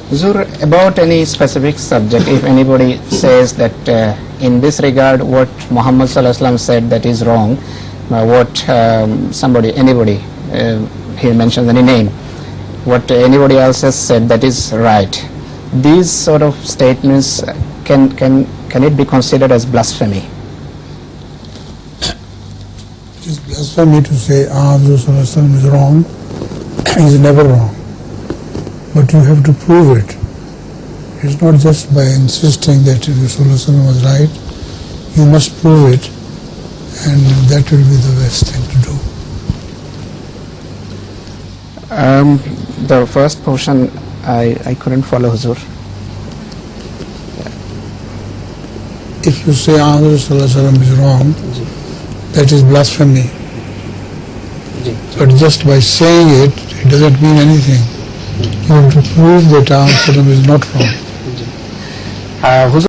Huzur, about any specific subject, if anybody says that in this regard what Muhammad Sallallahu Alaihi Wasallam said that is wrong, anybody, he mentions any name, what anybody else has said that is right, these sort of statements, can it be considered as blasphemy? It is blasphemy to say Rasulullah is wrong. He is never wrong. But you have to prove it. It's not just by insisting that Rasulullah was right. You must prove it, and that will be the best thing to do. The first portion I couldn't follow, Huzur. If you say Rasulullah is wrong, that is blasphemy. But just by saying it, it doesn't mean anything. You have to prove that Rasulullah is not wrong. Huzur,